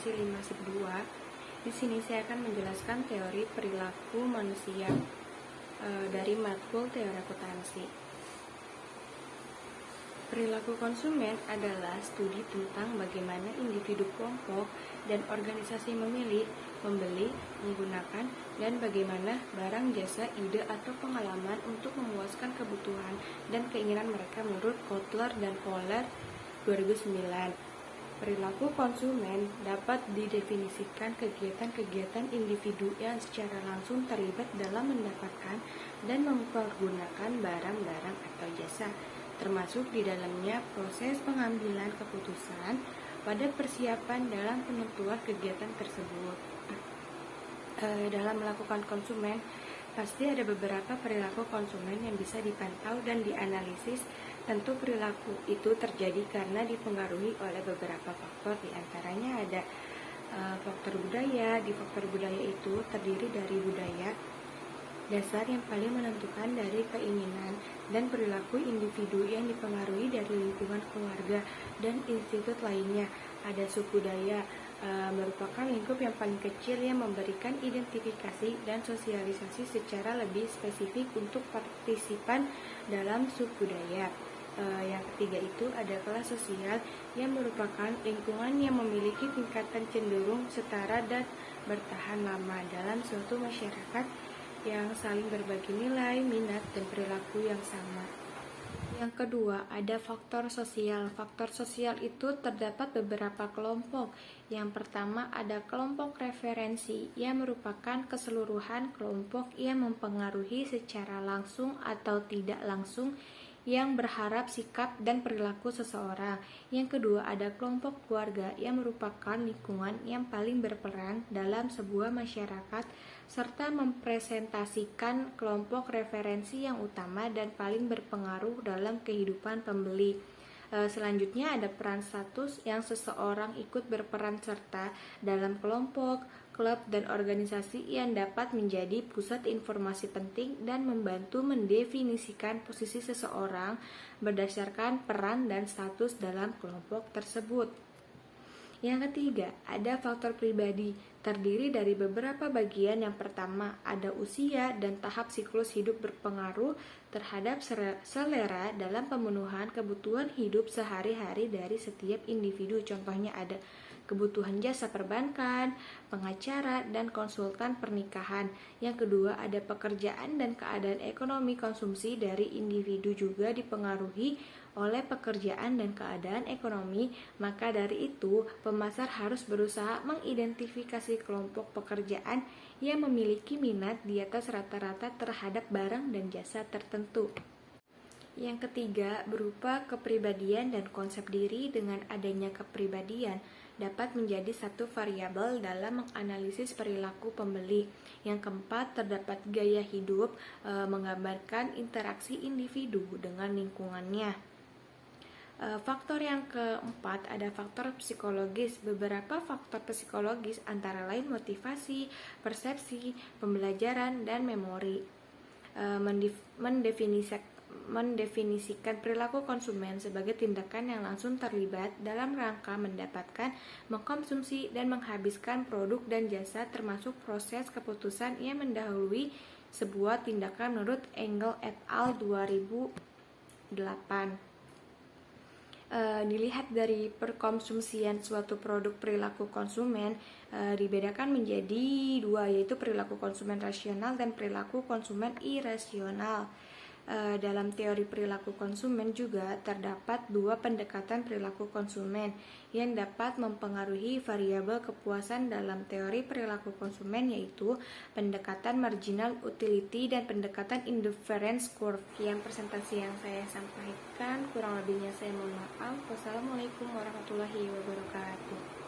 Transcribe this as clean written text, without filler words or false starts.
Akuntansi 5-2. Di sini saya akan menjelaskan teori perilaku manusia dari matkul teori akuntansi. Perilaku konsumen adalah studi tentang bagaimana individu, kelompok, dan organisasi memilih, membeli, menggunakan, dan bagaimana barang, jasa, ide, atau pengalaman untuk memuaskan kebutuhan dan keinginan mereka menurut Kotler dan Kohler 2009. Perilaku konsumen dapat didefinisikan kegiatan-kegiatan individu yang secara langsung terlibat dalam mendapatkan dan mempergunakan barang-barang atau jasa, termasuk di dalamnya proses pengambilan keputusan pada persiapan dalam penentuan kegiatan tersebut. Dalam melakukan konsumen, pasti ada beberapa perilaku konsumen yang bisa dipantau dan dianalisis. Tentu perilaku itu terjadi karena dipengaruhi oleh beberapa faktor, diantaranya ada faktor budaya. Di faktor budaya itu terdiri dari budaya dasar yang paling menentukan dari keinginan dan perilaku individu yang dipengaruhi dari lingkungan keluarga dan institut lainnya. Ada suku daya, merupakan lingkup yang paling kecil yang memberikan identifikasi dan sosialisasi secara lebih spesifik untuk partisipan dalam suku daya. Yang ketiga itu ada kelas sosial yang merupakan lingkungan yang memiliki tingkatan cenderung setara dan bertahan lama dalam suatu masyarakat yang saling berbagi nilai, minat, dan perilaku yang sama. Yang kedua, ada faktor sosial. Faktor sosial itu terdapat beberapa kelompok. Yang pertama ada kelompok referensi, yang merupakan keseluruhan kelompok yang mempengaruhi secara langsung atau tidak langsung yang berharap sikap dan perilaku seseorang. Yang kedua ada kelompok keluarga, yang merupakan lingkungan yang paling berperan dalam sebuah masyarakat serta mempresentasikan kelompok referensi yang utama dan paling berpengaruh dalam kehidupan pembeli. Selanjutnya ada peran status, yang seseorang ikut berperan serta dalam kelompok, klub, dan organisasi yang dapat menjadi pusat informasi penting dan membantu mendefinisikan posisi seseorang berdasarkan peran dan status dalam kelompok tersebut. Yang ketiga, ada faktor pribadi, terdiri dari beberapa bagian. Yang pertama, ada usia dan tahap siklus hidup berpengaruh terhadap selera dalam pemenuhan kebutuhan hidup sehari-hari dari setiap individu. Contohnya ada kebutuhan jasa perbankan, pengacara, dan konsultan pernikahan. Yang kedua, ada pekerjaan dan keadaan ekonomi konsumsi dari individu juga dipengaruhi oleh pekerjaan dan keadaan ekonomi. Maka dari itu, pemasar harus berusaha mengidentifikasi kelompok pekerjaan yang memiliki minat di atas rata-rata terhadap barang dan jasa tertentu. Yang ketiga, berupa kepribadian dan konsep diri. Dengan adanya kepribadian dapat menjadi satu variabel dalam menganalisis perilaku pembeli. Yang keempat, terdapat gaya hidup, menggambarkan interaksi individu dengan lingkungannya. Faktor yang keempat ada faktor psikologis. Beberapa faktor psikologis antara lain motivasi, persepsi, pembelajaran, dan memori. Mendefinisikan perilaku konsumen sebagai tindakan yang langsung terlibat dalam rangka mendapatkan, mengkonsumsi, dan menghabiskan produk dan jasa, termasuk proses keputusan yang mendahului sebuah tindakan menurut Engel et al. 2008. Dilihat dari perkonsumsian suatu produk, perilaku konsumen dibedakan menjadi dua, yaitu perilaku konsumen rasional dan perilaku konsumen irasional. Dalam teori perilaku konsumen juga terdapat dua pendekatan perilaku konsumen yang dapat mempengaruhi variabel kepuasan dalam teori perilaku konsumen, yaitu pendekatan marginal utility dan pendekatan indifference curve. Yang presentasi yang saya sampaikan, kurang lebihnya saya mohon maaf. Wassalamualaikum warahmatullahi wabarakatuh.